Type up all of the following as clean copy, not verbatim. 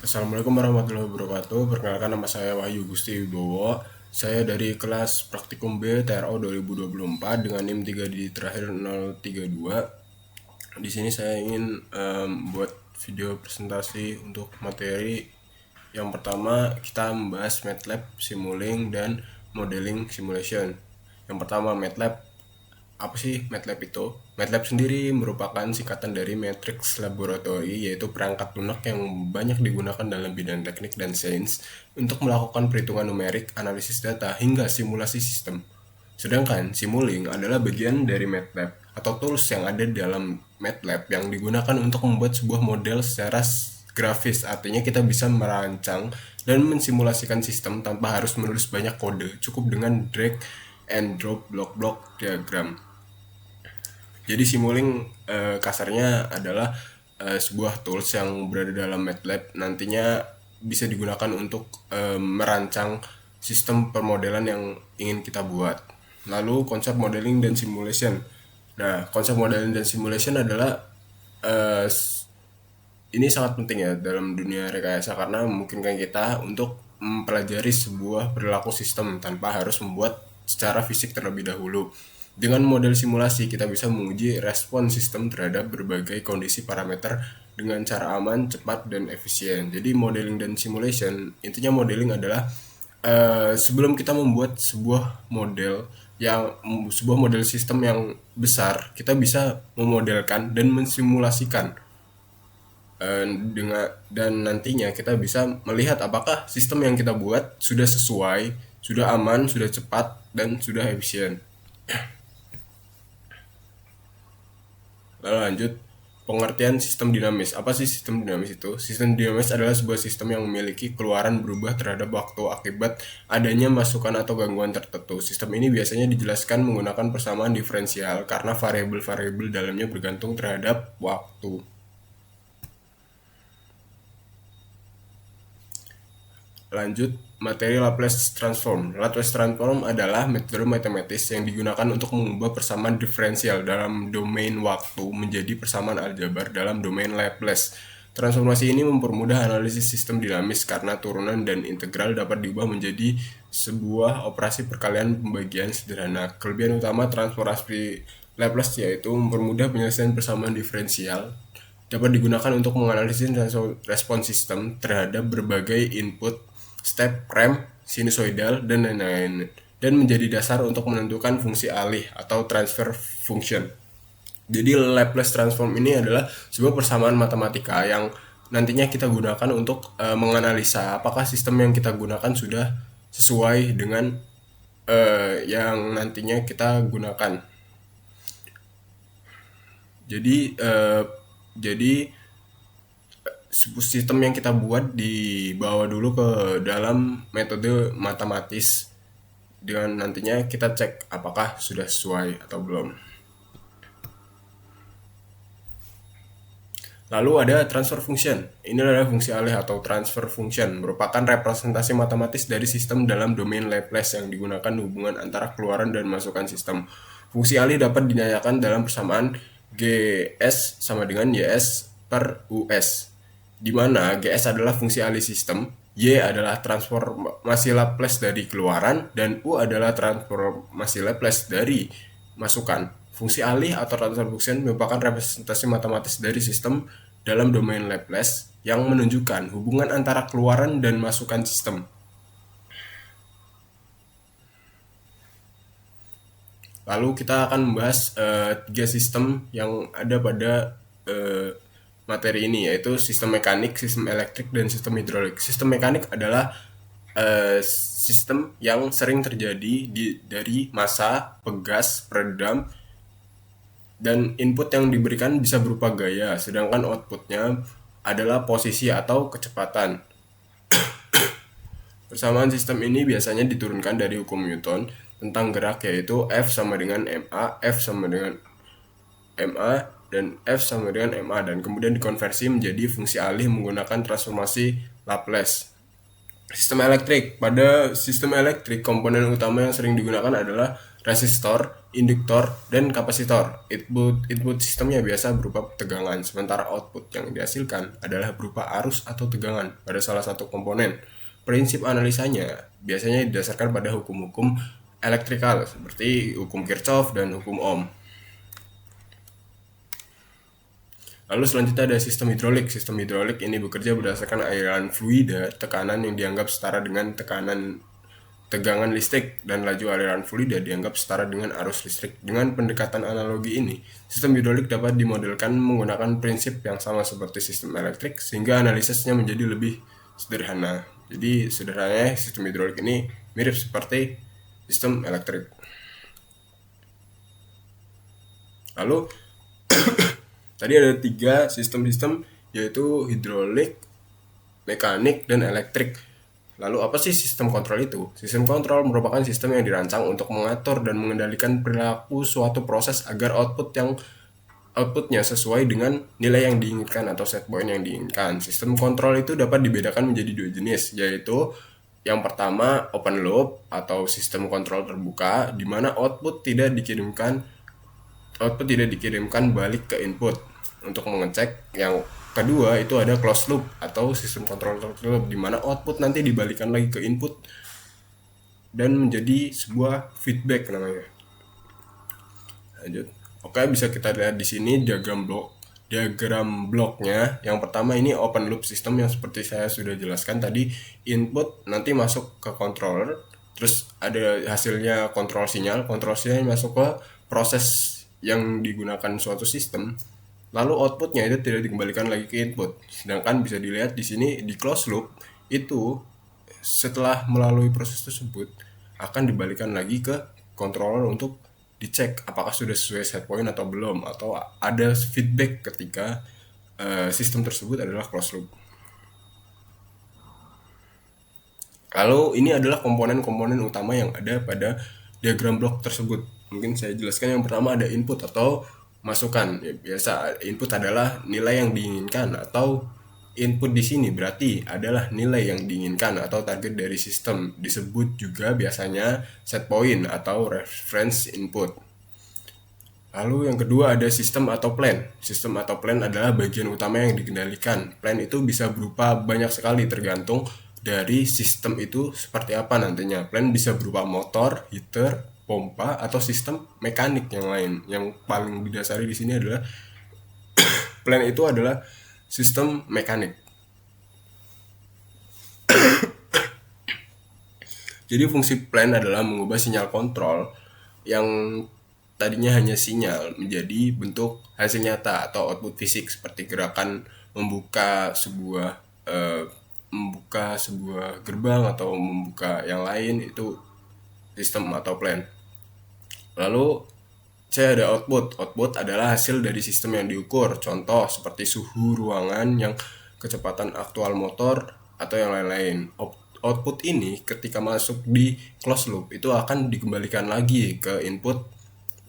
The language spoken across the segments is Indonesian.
Assalamualaikum warahmatullahi wabarakatuh. Perkenalkan, nama saya Wahyu Gusti Wibowo. Saya dari kelas Praktikum B TRO 2024 dengan NIM 3 di terakhir 032. Di sini saya ingin buat video presentasi untuk materi. Yang pertama, kita membahas MATLAB, Simulink, dan Modeling Simulation. Yang pertama, MATLAB. Apa sih MATLAB itu? MATLAB sendiri merupakan singkatan dari Matrix Laboratory, yaitu perangkat lunak yang banyak digunakan dalam bidang teknik dan sains untuk melakukan perhitungan numerik, analisis data, hingga simulasi sistem. Sedangkan Simulink adalah bagian dari MATLAB atau tools yang ada di dalam MATLAB yang digunakan untuk membuat sebuah model secara grafis. Artinya kita bisa merancang dan mensimulasikan sistem tanpa harus menulis banyak kode, cukup dengan drag and drop blok-blok diagram. Jadi Simulink kasarnya adalah sebuah tools yang berada dalam MATLAB, nantinya bisa digunakan untuk merancang sistem permodelan yang ingin kita buat. Lalu konsep modeling dan simulation. Nah, konsep modeling dan simulation adalah eh, ini sangat penting ya dalam dunia rekayasa, karena memungkinkan kita untuk mempelajari sebuah perilaku sistem tanpa harus membuat secara fisik terlebih dahulu. Dengan model simulasi, kita bisa menguji respon sistem terhadap berbagai kondisi parameter dengan cara aman, cepat, dan efisien. Jadi modeling dan simulation, intinya modeling adalah sebelum kita membuat sebuah model sistem yang besar, kita bisa memodelkan dan mensimulasikan dengan, dan nantinya kita bisa melihat apakah sistem yang kita buat sudah sesuai, sudah aman, sudah cepat, dan sudah efisien. Lalu lanjut, pengertian sistem dinamis. Apa sih sistem dinamis itu? Sistem dinamis adalah sebuah sistem yang memiliki keluaran berubah terhadap waktu akibat adanya masukan atau gangguan tertentu. Sistem ini biasanya dijelaskan menggunakan persamaan diferensial karena variabel-variabel dalamnya bergantung terhadap waktu. Lanjut, materi Laplace Transform. Laplace Transform adalah metode matematis yang digunakan untuk mengubah persamaan diferensial dalam domain waktu menjadi persamaan aljabar dalam domain Laplace. Transformasi ini mempermudah analisis sistem dinamis karena turunan dan integral dapat diubah menjadi sebuah operasi perkalian pembagian sederhana. Kelebihan utama transformasi Laplace yaitu mempermudah penyelesaian persamaan diferensial, dapat digunakan untuk menganalisis respon sistem terhadap berbagai input, step ramp, sinusoidal, dan lain-lain, dan menjadi dasar untuk menentukan fungsi alih atau transfer function. Jadi Laplace transform ini adalah sebuah persamaan matematika yang nantinya kita gunakan untuk menganalisa apakah sistem yang kita gunakan sudah sesuai dengan yang nantinya kita gunakan. Jadi sistem yang kita buat dibawa dulu ke dalam metode matematis, dengan nantinya kita cek apakah sudah sesuai atau belum. Lalu ada transfer function. Ini adalah fungsi alih atau transfer function, merupakan representasi matematis dari sistem dalam domain Laplace yang digunakan hubungan antara keluaran dan masukan sistem. Fungsi alih dapat dinyatakan dalam persamaan GS sama dengan YS per US, di mana GS adalah fungsi alih sistem, Y adalah transformasi Laplace dari keluaran, dan U adalah transformasi Laplace dari masukan. Fungsi alih atau transfer function merupakan representasi matematis dari sistem dalam domain Laplace yang menunjukkan hubungan antara keluaran dan masukan sistem. Lalu kita akan membahas tiga sistem yang ada pada materi ini, yaitu sistem mekanik, sistem elektrik, dan sistem hidrolik. Sistem mekanik adalah sistem yang sering terjadi dari massa, pegas, peredam, dan input yang diberikan bisa berupa gaya, sedangkan outputnya adalah posisi atau kecepatan. Persamaan sistem ini biasanya diturunkan dari hukum Newton tentang gerak, yaitu F sama dengan ma, F sama dengan ma, dan F sama dengan ma, dan kemudian dikonversi menjadi fungsi alih menggunakan transformasi Laplace. Sistem elektrik. Pada sistem elektrik, komponen utama yang sering digunakan adalah resistor, induktor, dan kapasitor. Input sistemnya biasa berupa tegangan, sementara output yang dihasilkan adalah berupa arus atau tegangan pada salah satu komponen. Prinsip analisanya biasanya didasarkan pada hukum-hukum elektrikal seperti hukum Kirchhoff dan hukum Ohm. Lalu selanjutnya ada sistem hidrolik. Sistem hidrolik ini bekerja berdasarkan aliran fluida, tekanan yang dianggap setara dengan tegangan listrik, dan laju aliran fluida dianggap setara dengan arus listrik. Dengan pendekatan analogi ini, sistem hidrolik dapat dimodelkan menggunakan prinsip yang sama seperti sistem elektrik, sehingga analisisnya menjadi lebih sederhana. Jadi sederhananya sistem hidrolik ini mirip seperti sistem elektrik. Lalu tadi ada 3 sistem-sistem, yaitu hidrolik, mekanik, dan elektrik. Lalu apa sih sistem kontrol itu? Sistem kontrol merupakan sistem yang dirancang untuk mengatur dan mengendalikan perilaku suatu proses agar outputnya sesuai dengan nilai yang diinginkan atau set point yang diinginkan. Sistem kontrol itu dapat dibedakan menjadi 2 jenis, yaitu yang pertama open loop atau sistem kontrol terbuka, di mana output tidak dikirimkan balik ke input untuk mengecek. Yang kedua itu ada closed loop atau sistem kontrol tertutup, di mana output nanti dibalikan lagi ke input dan menjadi sebuah feedback namanya. Lanjut. Oke, bisa kita lihat di sini diagram bloknya. Yang pertama ini open loop system yang seperti saya sudah jelaskan tadi, input nanti masuk ke controller, terus ada hasilnya kontrol sinyal masuk ke proses yang digunakan suatu sistem. Lalu outputnya itu tidak dikembalikan lagi ke input. Sedangkan bisa dilihat di sini di closed loop itu setelah melalui proses tersebut akan dibalikan lagi ke controller untuk dicek apakah sudah sesuai set point atau belum, atau ada feedback ketika sistem tersebut adalah closed loop. Lalu ini adalah komponen-komponen utama yang ada pada diagram blok tersebut. Mungkin saya jelaskan. Yang pertama ada input atau masukan. Ya, biasa input adalah nilai yang diinginkan, atau input di sini berarti adalah nilai yang diinginkan atau target dari sistem. Disebut juga biasanya set point atau reference input. Lalu yang kedua ada sistem atau plan. Sistem atau plan adalah bagian utama yang dikendalikan. Plan itu bisa berupa banyak sekali tergantung dari sistem itu seperti apa nantinya. Plan bisa berupa motor, heater, pompa, atau sistem mekanik yang lain. Yang paling didasari di sini adalah plan itu adalah sistem mekanik. Jadi fungsi plan adalah mengubah sinyal kontrol yang tadinya hanya sinyal menjadi bentuk hasil nyata atau output fisik, seperti gerakan membuka sebuah gerbang atau membuka yang lain. Itu sistem atau plan. Lalu C ada output. Output adalah hasil dari sistem yang diukur. Contoh seperti suhu ruangan, yang kecepatan aktual motor, atau yang lain-lain. Output ini ketika masuk di closed loop itu akan dikembalikan lagi ke input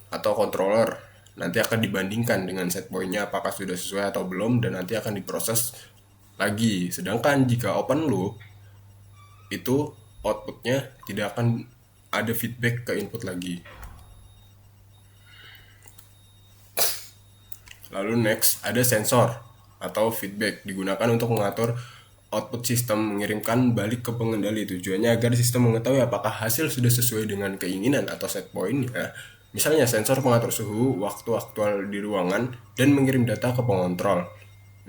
atau controller. Nanti akan dibandingkan dengan set point-nya apakah sudah sesuai atau belum, dan nanti akan diproses lagi. Sedangkan jika open loop itu outputnya tidak akan ada feedback ke input lagi. Lalu next ada sensor atau feedback, digunakan untuk mengatur output sistem, mengirimkan balik ke pengendali. Tujuannya agar sistem mengetahui apakah hasil sudah sesuai dengan keinginan atau set point ya. Misalnya sensor mengatur suhu, waktu aktual di ruangan, dan mengirim data ke pengontrol.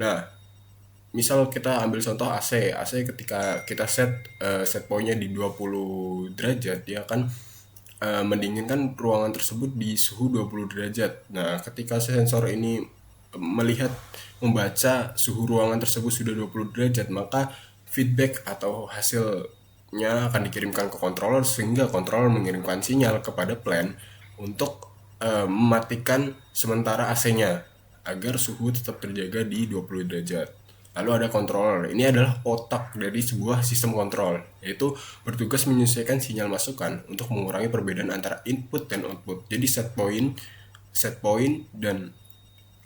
Nah, misal kita ambil contoh AC ketika kita set point-nya di 20 derajat, dia akan mendinginkan ruangan tersebut di suhu 20 derajat. Nah, ketika sensor ini membaca suhu ruangan tersebut sudah 20 derajat, maka feedback atau hasilnya akan dikirimkan ke controller, sehingga controller mengirimkan sinyal kepada plan untuk mematikan sementara AC-nya agar suhu tetap terjaga di 20 derajat. Lalu ada controller. Ini adalah otak dari sebuah sistem kontrol, yaitu bertugas menyesuaikan sinyal masukan untuk mengurangi perbedaan antara input dan output. Jadi set point dan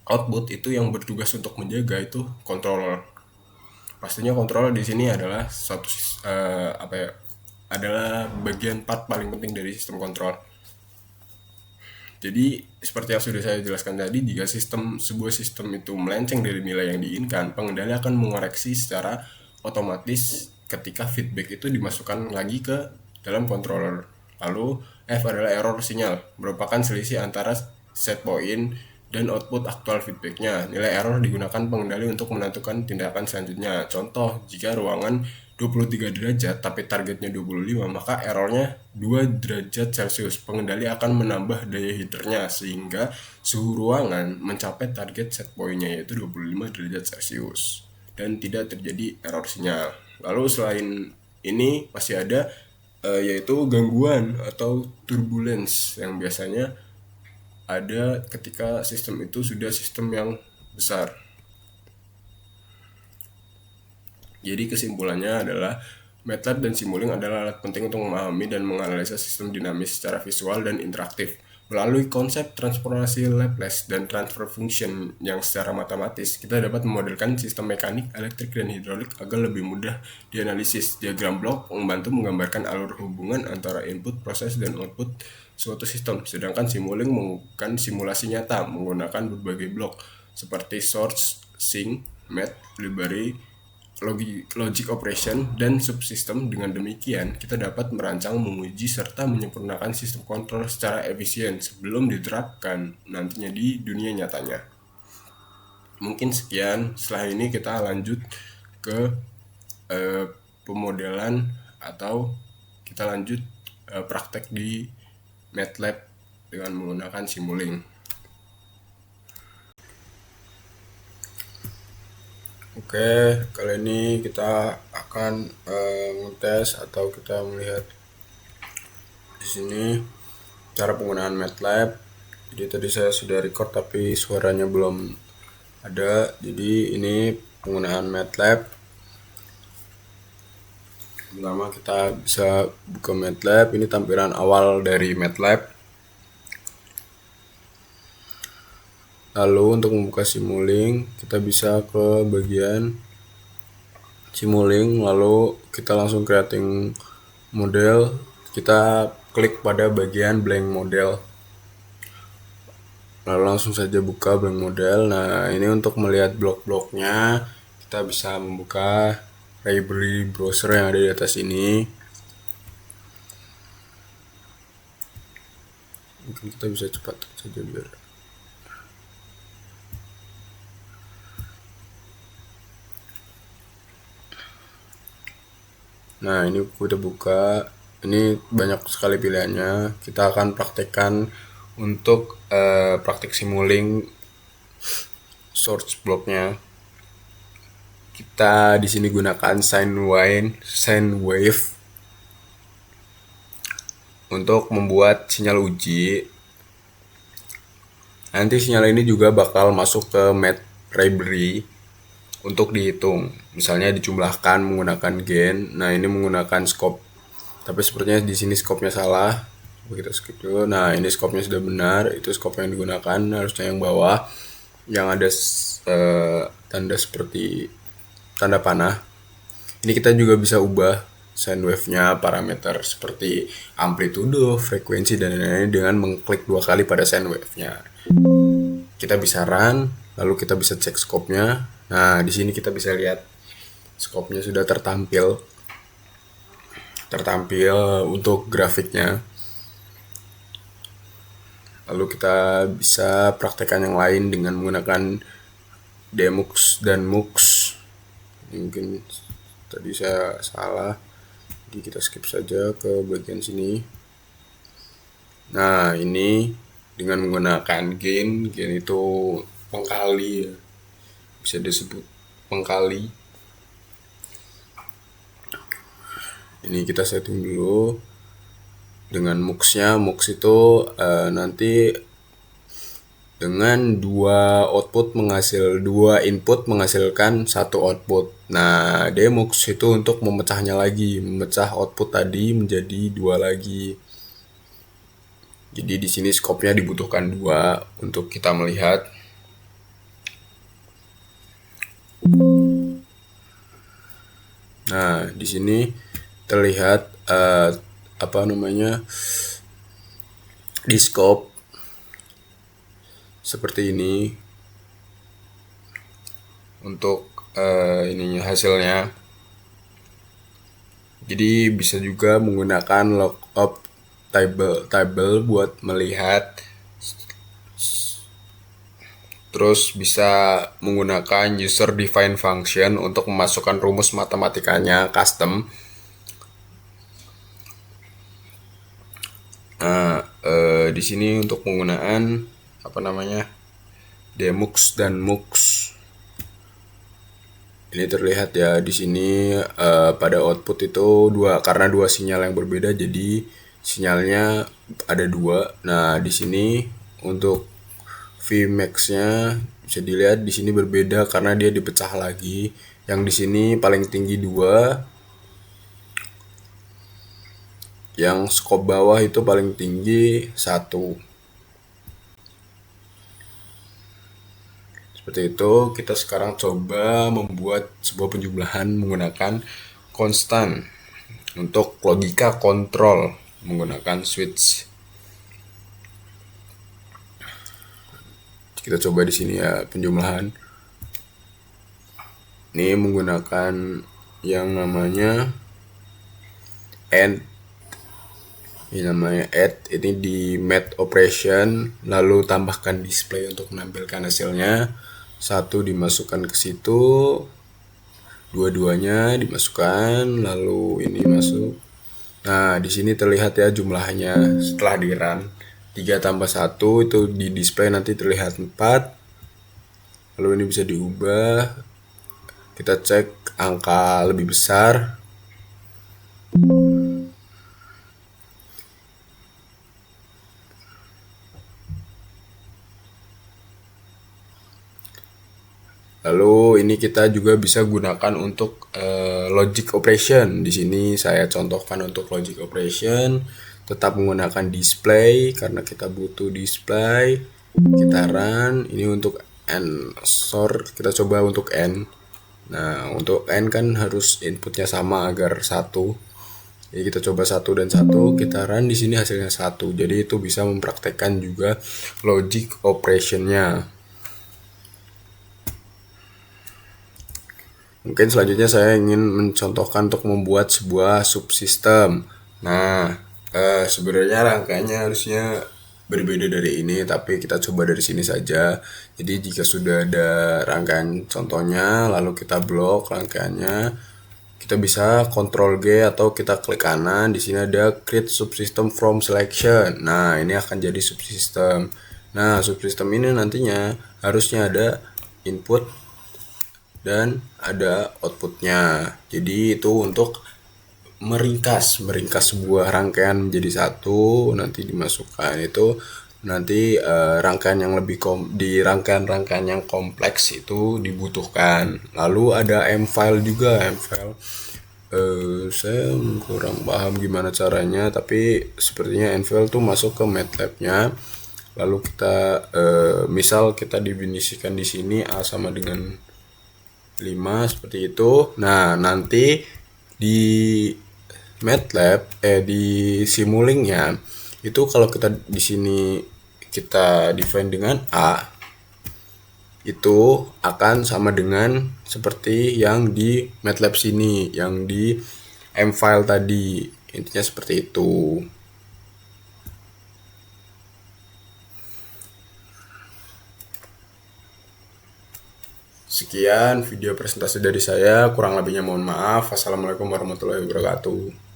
output itu yang bertugas untuk menjaga itu controller. Pastinya controller di sini adalah adalah bagian part paling penting dari sistem kontrol. Jadi seperti yang sudah saya jelaskan tadi, jika sebuah sistem itu melenceng dari nilai yang diinginkan, pengendali akan mengoreksi secara otomatis ketika feedback itu dimasukkan lagi ke dalam controller. Lalu F adalah error sinyal, merupakan selisih antara set point dan output aktual feedbacknya. Nilai error digunakan pengendali untuk menentukan tindakan selanjutnya. Contoh, jika ruangan 23 derajat tapi targetnya 25, maka errornya 2 derajat Celcius. Pengendali akan menambah daya heaternya sehingga suhu ruangan mencapai target set point-nya yaitu 25 derajat Celcius dan tidak terjadi error sinyal. Lalu selain ini masih ada yaitu gangguan atau turbulence yang biasanya ada ketika sistem itu sudah sistem yang besar. Jadi kesimpulannya adalah MATLAB dan Simulink adalah alat penting untuk memahami dan menganalisa sistem dinamis secara visual dan interaktif. Melalui konsep transformasi Laplace dan transfer function yang secara matematis, kita dapat memodelkan sistem mekanik, elektrik, dan hidrolik agar lebih mudah dianalisis. Diagram blok membantu menggambarkan alur hubungan antara input, proses, dan output suatu sistem, sedangkan Simulink mengukuhkan simulasi nyata menggunakan berbagai blok seperti source, sink, math, library, logic operation, dan subsistem. Dengan demikian, kita dapat merancang, menguji, serta menyempurnakan sistem kontrol secara efisien sebelum diterapkan nantinya di dunia nyatanya. Mungkin sekian, setelah ini kita lanjut ke pemodelan atau kita lanjut praktek di MATLAB dengan menggunakan Simulink. Oke, kali ini kita akan ngetes atau kita melihat di sini cara penggunaan MATLAB. Jadi tadi saya sudah record tapi suaranya belum ada. Jadi ini penggunaan MATLAB. Pertama kita bisa buka MATLAB. Ini tampilan awal dari MATLAB. Lalu untuk membuka Simulink, kita bisa ke bagian Simulink, lalu kita langsung creating model. Kita klik pada bagian blank model. Lalu langsung saja buka blank model. Nah, ini untuk melihat blok-bloknya, kita bisa membuka library browser yang ada di atas ini. Mungkin kita bisa cepat saja biar. Nah, ini kita buka. Ini banyak sekali pilihannya. Kita akan praktekkan untuk praktik Simulink source blocknya. Kita di sini gunakan sine wave untuk membuat sinyal uji. Nanti sinyal ini juga bakal masuk ke math library untuk dihitung. Misalnya dijumlahkan menggunakan gain. Nah, ini menggunakan scope. Tapi sepertinya di sini scope-nya salah. Kita skip dulu. Nah, ini scope-nya sudah benar. Itu scope yang digunakan, harusnya yang bawah yang ada tanda seperti tanda panah. Ini kita juga bisa ubah sine wave-nya, parameter seperti amplitudo, frekuensi, dan lain-lain dengan mengklik 2 kali pada sine wave-nya. Kita bisa run, lalu kita bisa cek scope-nya. Nah, di sini kita bisa lihat scope-nya sudah tertampil untuk grafiknya. Lalu kita bisa praktekkan yang lain dengan menggunakan Demux dan Mux. Mungkin tadi saya salah, jadi kita skip saja ke bagian sini. Nah, ini dengan menggunakan gain itu pengkali ya, bisa disebut pengkali. Ini kita setting dulu dengan Mux-nya. Mux itu nanti dengan 2 input menghasilkan 1 output. Nah, Demux itu untuk memecahnya lagi, memecah output tadi menjadi 2 lagi. Jadi di sini scope-nya dibutuhkan 2 untuk kita melihat. Nah, di sini terlihat di scope seperti ini untuk ininya hasilnya. Jadi bisa juga menggunakan lookup table buat melihat, terus bisa menggunakan user define function untuk memasukkan rumus matematikanya custom. Nah, di sini untuk penggunaan demux dan mux. Ini terlihat ya di sini pada output itu karena dua sinyal yang berbeda, jadi sinyalnya ada dua. Nah, di sini untuk Vmax-nya bisa dilihat di sini berbeda karena dia dipecah lagi. Yang di sini paling tinggi 2, yang skop bawah itu paling tinggi 1. Seperti itu. Kita sekarang coba membuat sebuah penjumlahan menggunakan konstan untuk logika kontrol menggunakan switch. Kita coba di sini ya penjumlahan. Ini menggunakan yang namanya AND. Ini namanya add, ini di math operation, lalu tambahkan display untuk menampilkan hasilnya. 1 dimasukkan ke situ, dua-duanya dimasukkan, lalu ini masuk. Nah, di sini terlihat ya jumlahnya setelah di run. 3 tambah 1 itu di display nanti terlihat 4. Lalu ini bisa diubah. Kita cek angka lebih besar. Lalu ini kita juga bisa gunakan untuk logic operation. Di sini saya contohkan untuk logic operation tetap menggunakan display karena kita butuh display. Kita run. Ini untuk AND OR, kita coba untuk AND. Nah, untuk AND kan harus inputnya sama agar 1. Jadi kita coba 1 dan 1, kita run, di sini hasilnya 1. Jadi itu bisa mempraktekkan juga logic operationnya. Mungkin selanjutnya saya ingin mencontohkan untuk membuat sebuah subsistem. Nah, sebenarnya rangkaiannya harusnya berbeda dari ini, tapi kita coba dari sini saja. Jadi jika sudah ada rangkaian contohnya, lalu kita blok rangkaiannya, kita bisa Ctrl G atau kita klik kanan. Di sini ada create subsystem from selection. Nah, ini akan jadi subsystem. Nah, subsystem ini nantinya harusnya ada input dan ada outputnya. Jadi itu untuk meringkas sebuah rangkaian menjadi satu, nanti dimasukkan itu nanti rangkaian yang lebih di rangkaian yang kompleks itu dibutuhkan. Lalu ada mfile juga. Mfile saya kurang paham gimana caranya, tapi sepertinya mfile tuh masuk ke MATLAB-nya. Lalu kita misal kita definisikan di sini A sama dengan 5 seperti itu. Nah, nanti di MATLAB di Simulink-nya itu kalau kita di sini kita define dengan A, itu akan sama dengan seperti yang di MATLAB sini, yang di mfile tadi. Intinya seperti itu. Sekian video presentasi dari saya, kurang lebihnya mohon maaf. Wassalamualaikum warahmatullahi wabarakatuh.